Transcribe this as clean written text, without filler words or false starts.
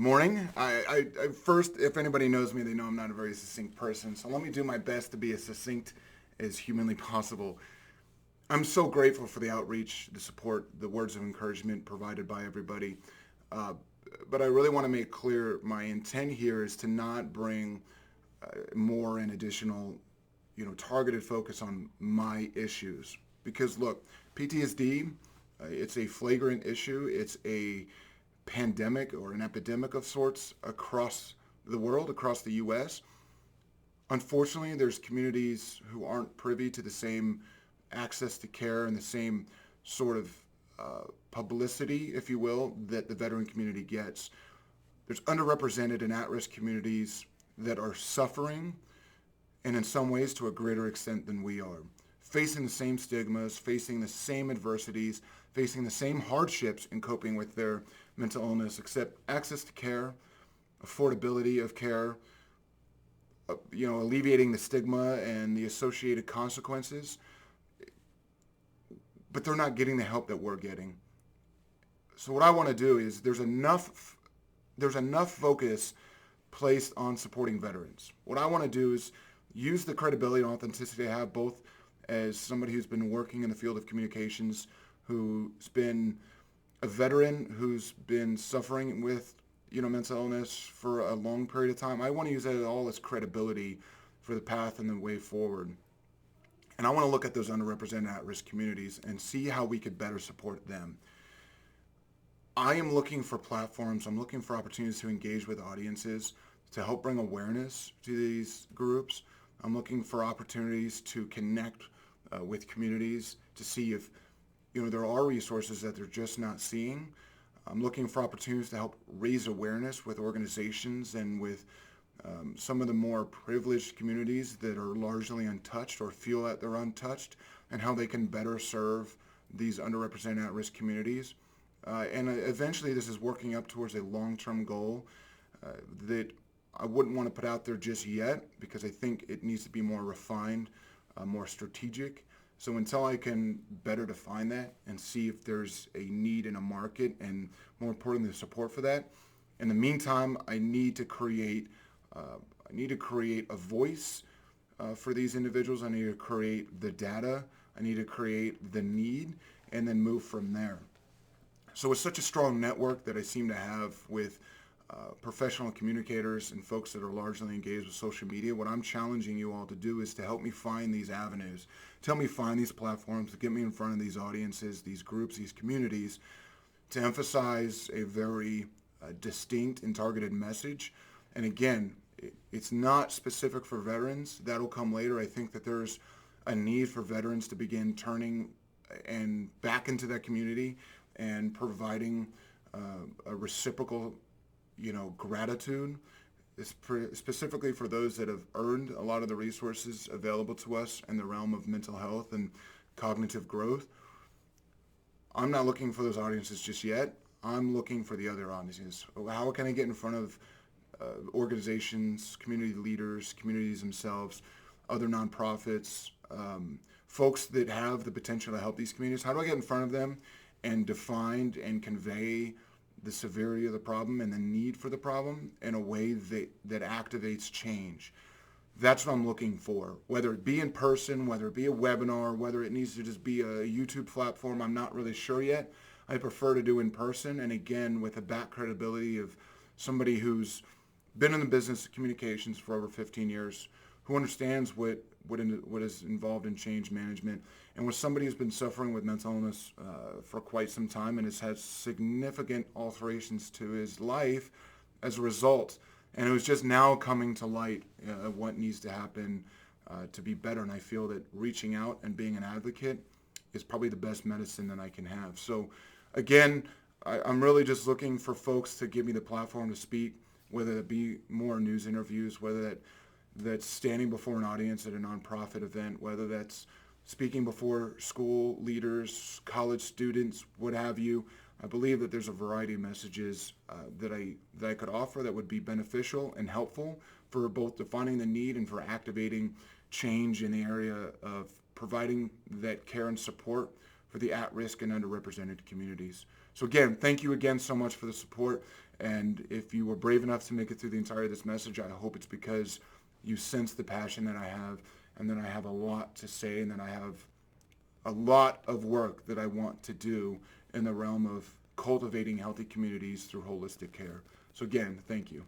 Morning. I first, if anybody knows me, they know I'm not a very succinct person. So let me do my best to be as succinct as humanly possible. I'm so grateful for the outreach, the support, the words of encouragement provided by everybody. Uh, but I really want to make clear my intent here is to not bring more and additional, targeted focus on my issues. Because look, PTSD, it's a flagrant issue. It's a pandemic or an epidemic of sorts across the world, across the U.S. Unfortunately, there's communities who aren't privy to the same access to care and the same sort of publicity, if you will, that the veteran community gets. There's underrepresented and at-risk communities that are suffering, and in some ways to a greater extent than we are, facing the same stigmas, facing the same adversities, facing the same hardships in coping with their mental illness, except access to care, affordability of care, alleviating the stigma and the associated consequences. But they're not getting the help that we're getting. So what I want to do is there's enough focus placed on supporting veterans. What I want to do is use the credibility and authenticity I have, both as somebody who's been working in the field of communications, who's been a veteran, who's been suffering with mental illness for a long period of time. I want to use that all as credibility for the path and the way forward. And I want to look at those underrepresented at-risk communities and see how we could better support them. I am looking for platforms. I'm looking for opportunities to engage with audiences to help bring awareness to these groups. I'm looking for opportunities to connect with communities to see if there are resources that they're just not seeing. I'm looking for opportunities to help raise awareness with organizations and with some of the more privileged communities that are largely untouched or feel that they're untouched, and how they can better serve these underrepresented at-risk communities. And eventually this is working up towards a long-term goal that I wouldn't want to put out there just yet, because I think it needs to be more refined, more strategic. So until I can better define that and see if there's a need in a market, and more importantly, the support for that, in the meantime, I need to create a voice for these individuals. I need to create the data. I need to create the need, and then move from there. So it's such a strong network that I seem to have with professional communicators and folks that are largely engaged with social media. What I'm challenging you all to do is to help me find these avenues, to help me find these platforms, to get me in front of these audiences, these groups, these communities, to emphasize a very distinct and targeted message. And again, it's not specific for veterans. That'll come later. I think that there's a need for veterans to begin turning and back into that community and providing a reciprocal gratitude, specifically for those that have earned a lot of the resources available to us in the realm of mental health and cognitive growth. I'm not looking for those audiences just yet. I'm looking for the other audiences. How can I get in front of organizations, community leaders, communities themselves, other nonprofits, folks that have the potential to help these communities? How do I get in front of them and define and convey the severity of the problem and the need for the problem in a way that activates change? That's what I'm looking for, whether it be in person, whether it be a webinar, whether it needs to just be a YouTube platform. I'm not really sure yet. I prefer to do in person, and again, with the back credibility of somebody who's been in the business of communications for over 15 years, who understands what is involved in change management, and with somebody who's been suffering with mental illness for quite some time and has had significant alterations to his life as a result. And it was just now coming to light of what needs to happen to be better. And I feel that reaching out and being an advocate is probably the best medicine that I can have. So again, I'm really just looking for folks to give me the platform to speak, whether it be more news interviews, whether that's standing before an audience at a nonprofit event, whether that's speaking before school leaders, college students, what have you. I believe that there's a variety of messages that I could offer that would be beneficial and helpful for both defining the need and for activating change in the area of providing that care and support for the at-risk and underrepresented communities. So again, thank you again so much for the support. And if you were brave enough to make it through the entirety of this message, I hope it's because you sense the passion that I have, and then I have a lot to say, and then I have a lot of work that I want to do in the realm of cultivating healthy communities through holistic care. So again, thank you.